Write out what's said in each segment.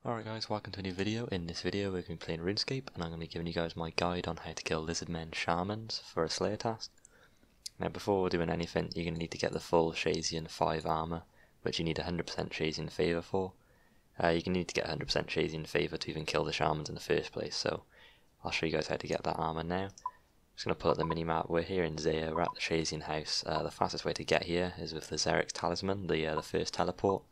Alright guys, welcome to a new video. In this video we're going to be playing RuneScape and I'm going to be giving you guys my guide on how to kill Lizardman Shamans for a Slayer task. Now before doing anything you're going to need to get the full Shazian 5 armor, which you need 100% Shazian favor for. You're going to need to get 100% Shazian favor to even kill the Shamans in the first place, so I'll show you guys how to get that armor now. I'm just going to pull up the minimap. We're here in Zaya, we're at the Shazian house. The fastest way to get here is with the Xeric's talisman, the first teleport.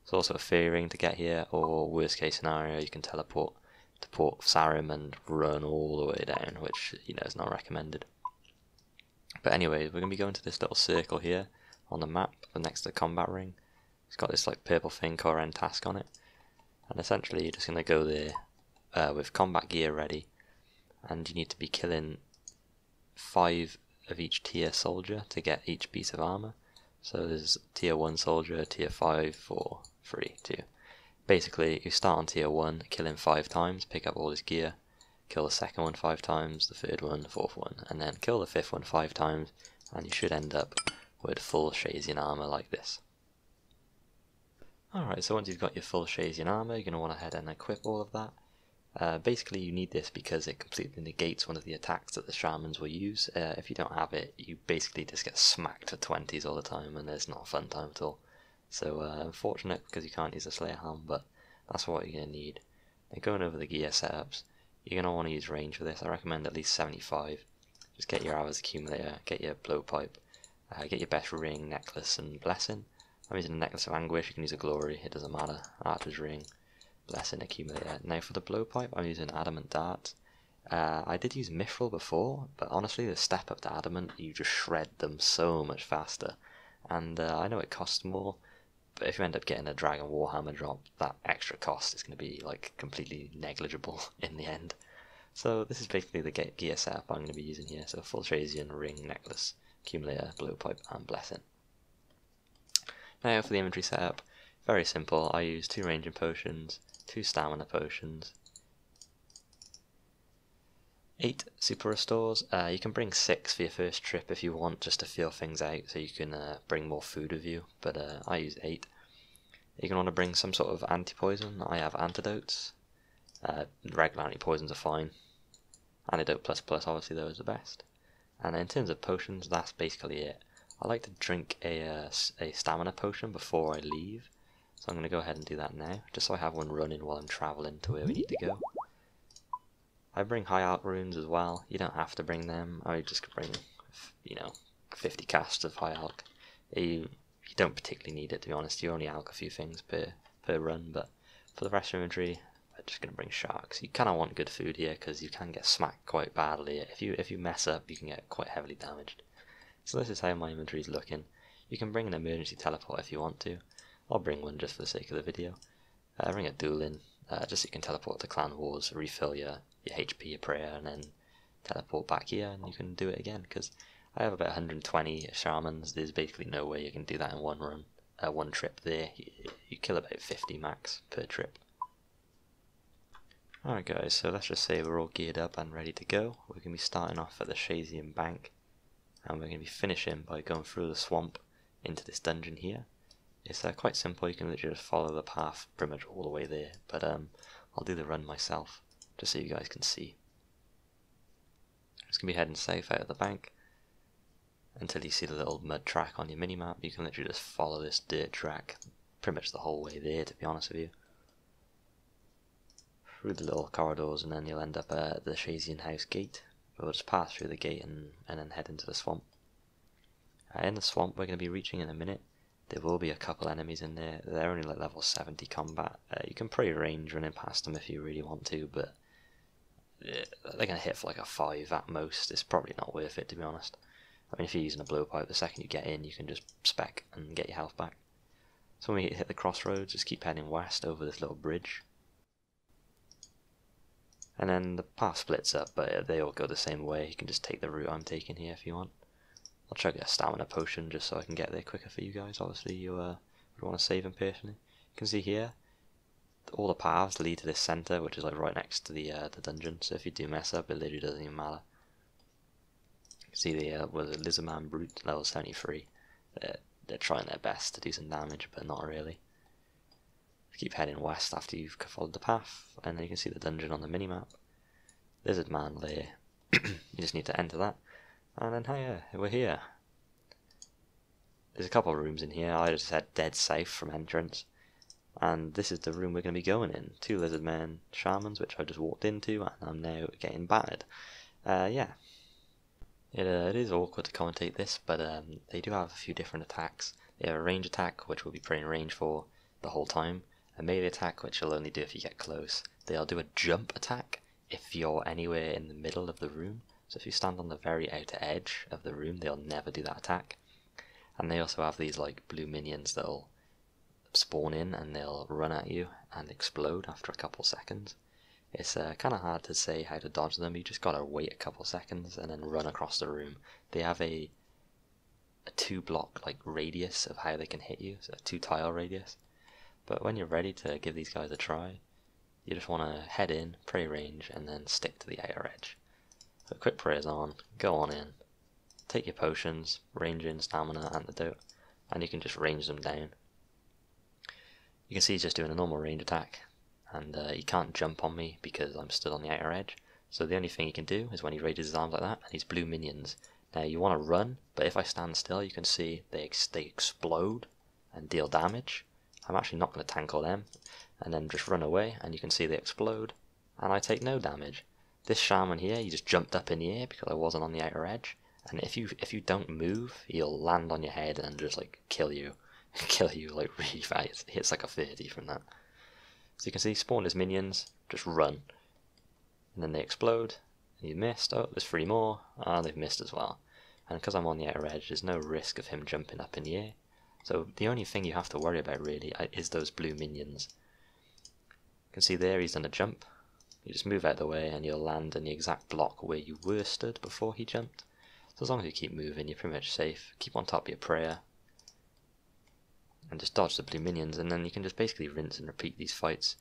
There's also a fairy ring to get here, or worst case scenario, you can teleport to Port Sarim and run all the way down, which is not recommended. But anyway, we're going to be going to this little circle here on the map next to the combat ring. It's got this like purple thing called End Task on it, and essentially you're just going to go there with combat gear ready, and you need to be killing 5 of each tier soldier to get each piece of armor. So there's tier 1 soldier, tier 5, 4, 3, 2. Basically, you start on tier 1, kill him 5 times, pick up all his gear, kill the second one 5 times, the third one, the fourth one, and then kill the fifth one 5 times, and you should end up with full Shazian armor like this. Alright, so once you've got your full Shazian armor, you're going to want to head and equip all of that. Basically you need this because it completely negates one of the attacks that the shamans will use. If you don't have it, you basically just get smacked for 20s all the time and it's not a fun time at all. So unfortunate because you can't use a Slayer helm, but that's what you're going to need. Now going over the gear setups, you're going to want to use range for this. I recommend at least 75. Just get your hours accumulator, get your blowpipe, get your best ring, necklace and blessing. I'm using a necklace of anguish, you can use a glory, it doesn't matter. Archer's ring, blessing, accumulator. Now for the blowpipe I'm using adamant dart. I did use mithril before, but honestly the step up to adamant, you just shred them so much faster. And I know it costs more, but if you end up getting a dragon warhammer drop, that extra cost is going to be like completely negligible in the end. So this is basically the gear setup I'm going to be using here. So full Shazian, ring, necklace, accumulator, blowpipe and blessing. Now for the inventory setup, very simple. I use 2 ranging potions, 2 stamina potions, 8 super restores. You can bring 6 for your first trip if you want, just to feel things out, so you can bring more food with you, but I use 8. You're going to want to bring some sort of anti-poison. I have antidotes. Regular anti-poisons are fine. Antidote plus plus, obviously, though, is the best. And in terms of potions, that's basically it. I like to drink a stamina potion before I leave, so I'm going to go ahead and do that now, just so I have one running while I'm travelling to where we need to go. I bring high alch runes as well. You don't have to bring them. I just bring, 50 casts of high alch. You don't particularly need it, to be honest. You only alch a few things per run, but for the rest of inventory, I'm just going to bring sharks. You kind of want good food here because you can get smacked quite badly. If you mess up, you can get quite heavily damaged. So this is how my inventory is looking. You can bring an emergency teleport if you want to. I'll bring one just for the sake of the video. Bring a duel in, just so you can teleport to clan wars, refill your HP, your prayer, and then teleport back here and you can do it again, because I have about 120 shamans. There's basically no way you can do that in one run, one trip there. You kill about 50 max per trip. Alright guys, so let's just say we're all geared up and ready to go. We're going to be starting off at the Shazian bank, and we're going to be finishing by going through the swamp into this dungeon here. It's quite simple. You can literally just follow the path pretty much all the way there, but I'll do the run myself just so you guys can see. I'm just going to be heading south out of the bank until you see the little mud track on your minimap. You can literally just follow this dirt track pretty much the whole way there, to be honest with you, through the little corridors, and then you'll end up at the Shazian house gate. We'll just pass through the gate and then head into the swamp. In the swamp we're going to be reaching in a minute. There will be a couple enemies in there. They're only like level 70 combat. You can pre-range running past them if you really want to, but they're going to hit for like a 5 at most. It's probably not worth it, to be honest. I mean, if you're using a blowpipe, the second you get in you can just spec and get your health back. So when we hit the crossroads, just keep heading west over this little bridge. And then the path splits up, but they all go the same way. You can just take the route I'm taking here if you want. I'll try to get a stamina potion just so I can get there quicker for you guys. Obviously you would want to save him personally. You can see here, all the paths lead to this centre, which is like right next to the dungeon. So if you do mess up, it literally doesn't even matter. You can see the Lizardman Brute, level 73. They're trying their best to do some damage, but not really. Keep heading west after you've followed the path, and then you can see the dungeon on the minimap. Lizardman Lair. You just need to enter that, and then hiya, we're here. There's a couple of rooms in here. I just head dead south from entrance, and this is the room we're going to be going in. 2 Lizardman Shamans, which I just walked into, and I'm now getting battered. Yeah. It is awkward to commentate this, but they do have a few different attacks. They have a range attack, which we'll be putting range for the whole time. A melee attack, which you'll only do if you get close. They'll do a jump attack if you're anywhere in the middle of the room. So if you stand on the very outer edge of the room, they'll never do that attack. And they also have these like blue minions that'll spawn in and they'll run at you and explode after a couple seconds. It's kind of hard to say how to dodge them. You just gotta wait a couple seconds and then run across the room. They have a 2-block like radius of how they can hit you, so a 2-tile radius. But when you're ready to give these guys a try, you just want to head in, pray range, and then stick to the outer edge. So quick prayers on, go on in, take your potions, range in, stamina, antidote, and you can just range them down. You can see he's just doing a normal range attack, and he can't jump on me because I'm stood on the outer edge. So the only thing he can do is when he raises his arms like that, and these blue minions. Now you want to run, but if I stand still, you can see they explode and deal damage. I'm actually not going to tackle them, and then just run away, and you can see they explode, and I take no damage. This shaman here, he just jumped up in the air because I wasn't on the outer edge, and if you don't move, he'll land on your head and just like kill you, like really fast. It hits like a 30 from that. So you can see, spawn his minions, just run, and then they explode, and you missed. Oh, there's 3 more, they've missed as well. And because I'm on the outer edge, there's no risk of him jumping up in the air. So the only thing you have to worry about really is those blue minions. You can see there he's done a jump. You just move out of the way and you'll land in the exact block where you were stood before he jumped. So as long as you keep moving, you're pretty much safe. Keep on top of your prayer and just dodge the blue minions, and then you can just basically rinse and repeat these fights.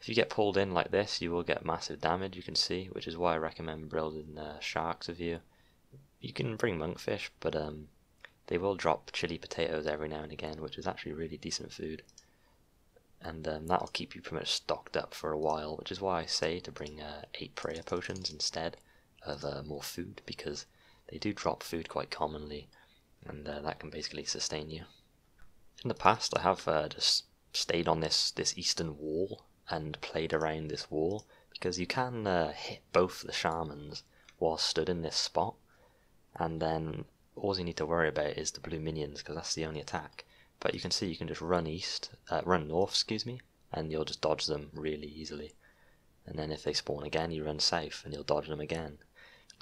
If you get pulled in like this, you will get massive damage, you can see, which is why I recommend building sharks with you. You can bring monkfish, but they will drop chili potatoes every now and again, which is actually really decent food. And that'll keep you pretty much stocked up for a while, which is why I say to bring 8 prayer potions instead of more food, because they do drop food quite commonly, and that can basically sustain you. In the past, I have just stayed on this eastern wall and played around this wall, because you can hit both the shamans while stood in this spot, and then all you need to worry about is the blue minions, because that's the only attack. But you can see you can just run north, excuse me, and you'll just dodge them really easily. And then if they spawn again, you run south and you'll dodge them again.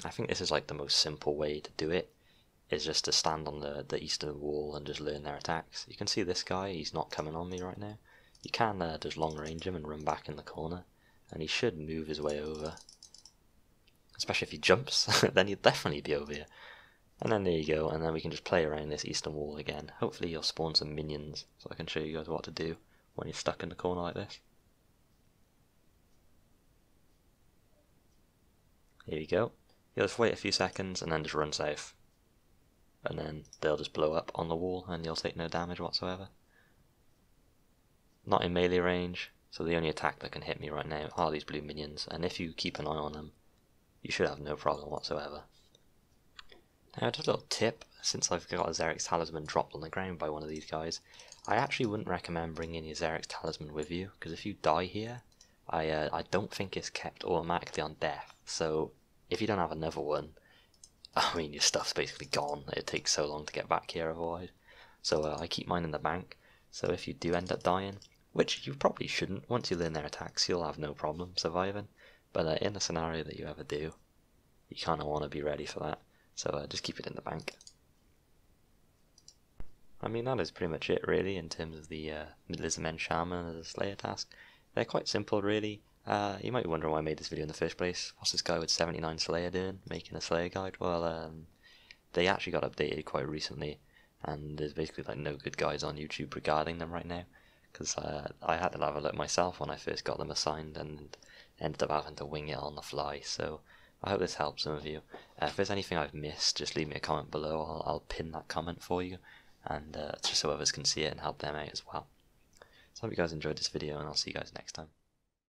I think this is like the most simple way to do it, is just to stand on the eastern wall and just learn their attacks. You can see this guy, he's not coming on me right now. You can just long range him and run back in the corner, and he should move his way over. Especially if he jumps, then he'll definitely be over here. And then there you go, and then we can just play around this eastern wall again. Hopefully you'll spawn some minions, so I can show you guys what to do when you're stuck in the corner like this. Here we go. You'll just wait a few seconds and then just run south. And then they'll just blow up on the wall and you'll take no damage whatsoever. Not in melee range, so the only attack that can hit me right now are these blue minions, and if you keep an eye on them, you should have no problem whatsoever. Now, just a little tip, since I've got a Xeric's Talisman dropped on the ground by one of these guys, I actually wouldn't recommend bringing your Xeric's Talisman with you, because if you die here, I don't think it's kept automatically on death, so if you don't have another one, I mean, your stuff's basically gone. It takes so long to get back here otherwise. So I keep mine in the bank, so if you do end up dying, which you probably shouldn't, once you learn their attacks, you'll have no problem surviving, but in the scenario that you ever do, you kind of want to be ready for that. So just keep it in the bank. I mean, that is pretty much it really in terms of the Lizardman Shaman Slayer Task. They're quite simple really. You might be wondering why I made this video in the first place. What's this guy with 79 Slayer doing, making a Slayer guide? Well, they actually got updated quite recently, and there's basically like no good guides on YouTube regarding them right now, because I had to have a look myself when I first got them assigned and ended up having to wing it on the fly. So I hope this helps some of you. If there's anything I've missed, just leave me a comment below. I'll pin that comment for you, and just so others can see it and help them out as well. So I hope you guys enjoyed this video, and I'll see you guys next time.